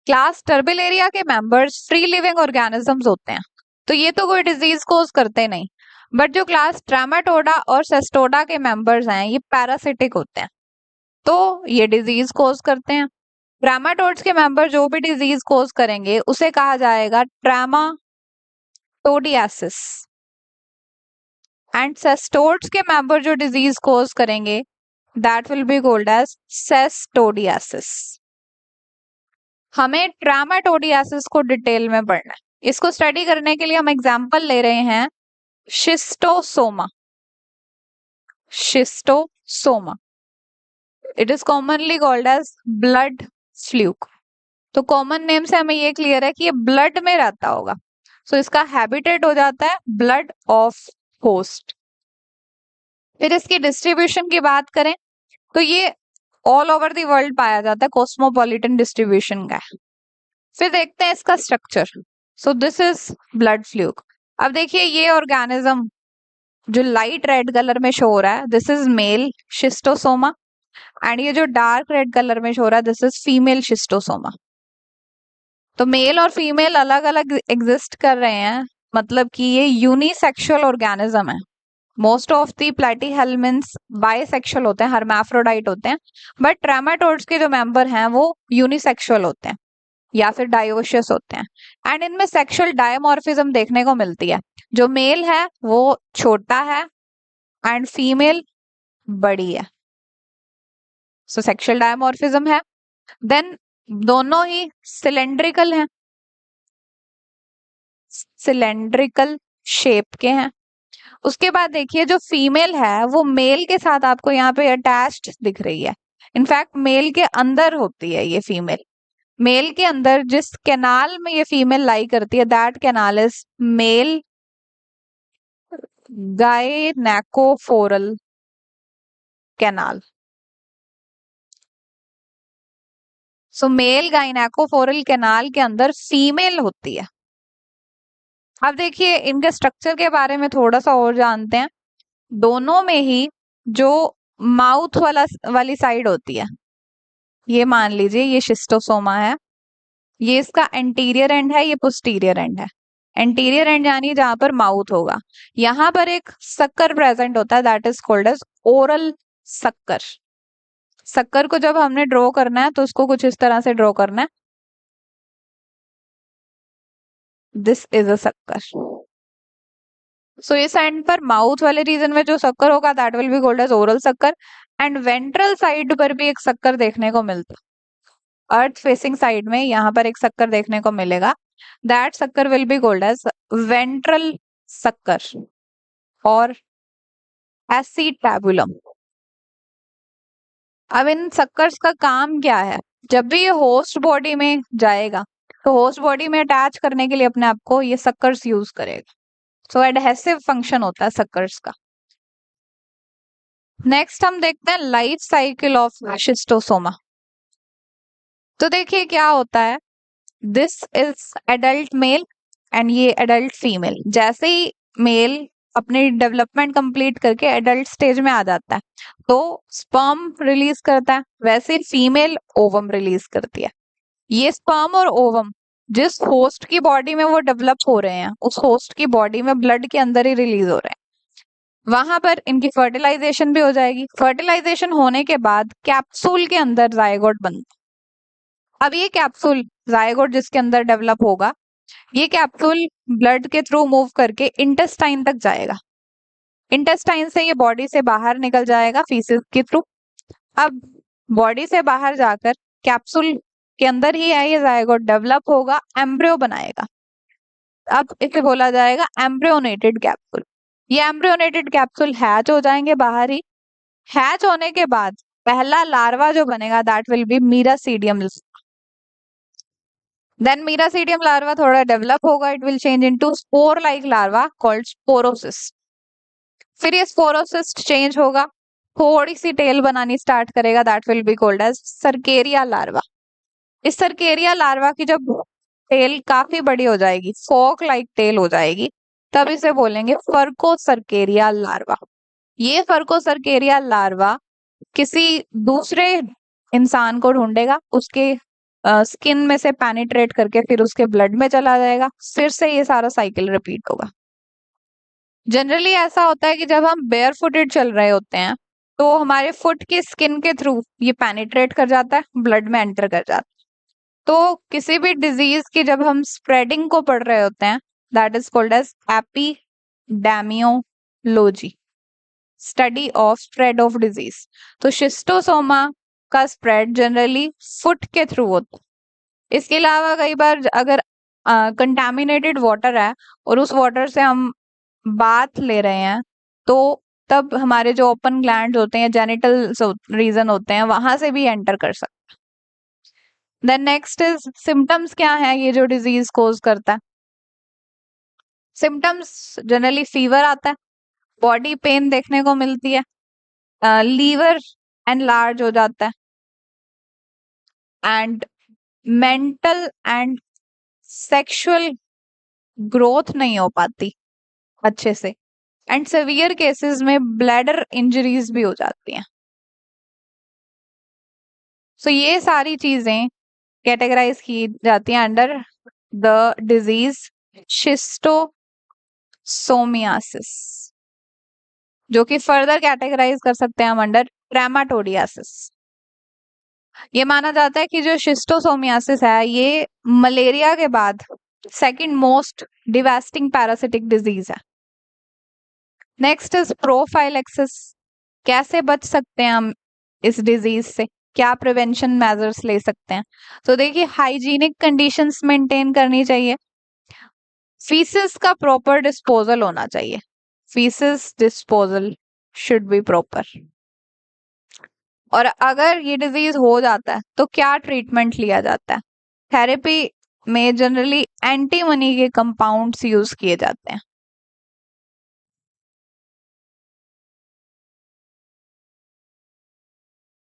Class Turbellaria के members free living organisms होते हैं, तो ये तो कोई डिजीज कोज करते नहीं। बट जो क्लास ट्रामाटोडा और सेस्टोडा के मेंबर्स हैं ये पैरासिटिक होते हैं, तो ये डिजीज कोज करते हैं। ट्रामाटोड्स के मेंबर जो भी डिजीज कोज करेंगे उसे कहा जाएगा ट्रामाटोडियासिस, एंड सेस्टोड्स के मेंबर जो डिजीज कोज करेंगे that will be called as cestodiasis. हमें ट्रामाटोडियासिस को डिटेल में पढ़ना है। इसको स्टडी करने के लिए हम एग्जांपल ले रहे हैं schistosoma. Schistosoma it is commonly called as blood fluke. तो कॉमन नेम से हमें ये क्लियर है कि ये ब्लड में रहता होगा, सो इसका हैबिटेट हो जाता है ब्लड ऑफ होस्ट। फिर इसकी डिस्ट्रीब्यूशन की बात करें तो ये ऑल ओवर द वर्ल्ड पाया जाता है, कॉस्मोपॉलिटन डिस्ट्रीब्यूशन का है। फिर देखते हैं इसका structure. So this is blood fluke. अब देखिए ये ऑर्गेनिज्म जो लाइट रेड कलर में शो हो रहा है this is male Schistosoma, and ये जो डार्क रेड कलर में शो हो रहा है दिस इज फीमेल शिस्टोसोमा। तो मेल और फीमेल अलग अलग एग्जिस्ट कर रहे हैं, मतलब कि ये यूनिसेक्सुअल ऑर्गेनिज्म है। मोस्ट ऑफ दी प्लेटीहेल्मिन्थ्स बाइसेक्सुअल होते हैं, हर्माफ्रोडाइट होते हैं, बट ट्रामाटोड्स के जो मेंबर हैं वो यूनिसेक्सुअल होते हैं या फिर डायोशियस होते हैं। एंड इनमें सेक्सुअल डायमॉर्फिज्म देखने को मिलती है, जो मेल है वो छोटा है एंड फीमेल बड़ी है, सो सेक्सुअल डायमॉर्फिज्म है। देन दोनों ही सिलेंड्रिकल हैं, सिलेंड्रिकल शेप के हैं। उसके बाद देखिए जो फीमेल है वो मेल के साथ आपको यहाँ पे अटैच्ड दिख रही है, इनफैक्ट मेल के अंदर होती है ये फीमेल। मेल के अंदर जिस कैनाल में ये फीमेल लाई करती है that canal is male gynaecophoral canal. So male gynaecophoral canal के अंदर फीमेल होती है। अब देखिए इनके स्ट्रक्चर के बारे में थोड़ा सा और जानते हैं। दोनों में ही जो माउथ वाली साइड होती है, ये मान लीजिए ये शिस्टोसोमा है, ये इसका एंटीरियर एंड है, ये पोस्टीरियर एंड है। एंटीरियर एंड यानी जहां पर माउथ होगा, यहाँ पर एक सक्कर प्रेजेंट होता है that is called as oral sucker. Sucker को जब हमने ड्रॉ करना है तो उसको कुछ इस तरह से ड्रॉ करना है, दिस इज अ सक्कर। सो इस एंड पर माउथ वाले रीजन में जो सक्कर होगा that will be called as oral sucker, and ventral side पर भी एक सक्कर देखने को मिलता है। अर्थ फेसिंग साइड में यहाँ पर एक सक्कर देखने को मिलेगा, that sucker will be called as ventral sucker और एसीटैबुलम। अब इन सक्कर्स का काम क्या है? जब भी ये होस्ट बॉडी में जाएगा तो होस्ट बॉडी में अटैच करने के लिए अपने आप को ये सक्कर्स यूज करेगा, सो एडहेसिव फंक्शन होता है सक्कर्स का। नेक्स्ट हम देखते हैं लाइफ साइकिल ऑफ शिस्टोसोमा। तो देखिए क्या होता है, this is adult male and ये एडल्ट फीमेल। जैसे ही मेल अपनी डेवलपमेंट कंप्लीट करके एडल्ट स्टेज में आ जाता है तो स्पर्म रिलीज करता है, वैसे फीमेल ओवम रिलीज करती है। ये स्पर्म और ओवम जिस होस्ट की बॉडी में वो डेवलप हो रहे हैं उस होस्ट की बॉडी में ब्लड के अंदर ही रिलीज हो रहे हैं। वहां पर इनकी फर्टिलाइजेशन भी हो जाएगी। फर्टिलाइजेशन होने के बाद कैप्सूल के अंदर जायगोट बनता है। अब ये कैप्सूल जायगोट जिसके अंदर डेवलप होगा, ये कैप्सूल ब्लड के थ्रू मूव करके इंटेस्टाइन तक जाएगा। इंटेस्टाइन से ये बॉडी से बाहर निकल जाएगा फीसिस के थ्रू। अब बॉडी से बाहर जाकर कैप्सूल के अंदर ही है ये जायगोट डेवलप होगा, एम्ब्रियो बनाएगा। अब इसे बोला जाएगा एम्ब्रियोनेटेड कैप्सूल। ये एम्ब्रियोनेटेड कैप्सूल हैच हो जाएंगे बाहर ही। हैच होने के बाद पहला लार्वा जो बनेगा that will be miracidium. Then miracidium larva थोड़ा डेवलप होगा, it will change into spore like larva called sporocyst. फिर ये स्पोरोसिस्ट चेंज होगा, थोड़ी सी टेल बनानी स्टार्ट करेगा, that will be called as cercaria larva. इस सर्केरिया लार्वा की जब टेल काफी बड़ी हो जाएगी, फोक लाइक टेल हो जाएगी, तब इसे बोलेंगे फर्कोसर्केरिया लार्वा। ये फर्कोसर्केरिया लार्वा किसी दूसरे इंसान को ढूंढेगा, उसके स्किन में से पेनिट्रेट करके फिर उसके ब्लड में चला जाएगा, फिर से ये सारा साइकिल रिपीट होगा। जनरली ऐसा होता है कि जब हम बेयर फुटेड चल रहे होते हैं तो हमारे फुट की स्किन के थ्रू ये पेनिट्रेट कर जाता है, ब्लड में एंटर कर जाता है। तो किसी भी डिजीज की जब हम स्प्रेडिंग को पढ़ रहे होते हैं, that is called as epidemiology, study of spread of disease. तो शिस्टोसोमा का स्प्रेड जनरली फुट के थ्रू होता है। इसके अलावा कई बार अगर कंटामिनेटेड वाटर है और उस वाटर से हम बाथ ले रहे हैं तो तब हमारे जो ओपन ग्लैंड होते हैं, जेनिटल रीजन होते हैं, वहां से भी एंटर कर सकते हैं। देन नेक्स्ट इज सिम्टम्स क्या है ये जो डिजीज कोज करता है। सिम्टम्स जनरली फीवर आता है, बॉडी पेन देखने को मिलती है, लीवर एनलार्ज हो जाता है, and mental and sexual growth नहीं हो पाती अच्छे से, एंड सिवियर केसेस में ब्लैडर इंजरीज भी हो जाती हैं। सो ये सारी चीजें कैटेगराइज की जाती हैं अंडर द डिजीज शिस्टोसोमियासिस, जो कि फर्दर कैटेगराइज कर सकते हैं हम अंडर ट्रेमाटोडियासिस। ये माना जाता है कि जो शिस्टोसोमियासिस है ये मलेरिया के बाद second most devastating parasitic disease है। नेक्स्ट इज प्रोफाइलेक्सिस, कैसे बच सकते हैं हम इस डिजीज से, क्या प्रिवेंशन मेजर्स ले सकते हैं। तो देखिए हाइजीनिक कंडीशंस मेंटेन करनी चाहिए, फीसिस का प्रॉपर डिस्पोजल होना चाहिए, faeces disposal should be proper. और अगर ये डिजीज हो जाता है तो क्या ट्रीटमेंट लिया जाता है। थेरेपी में जनरली एंटीमनी के कंपाउंड्स यूज किए जाते हैं।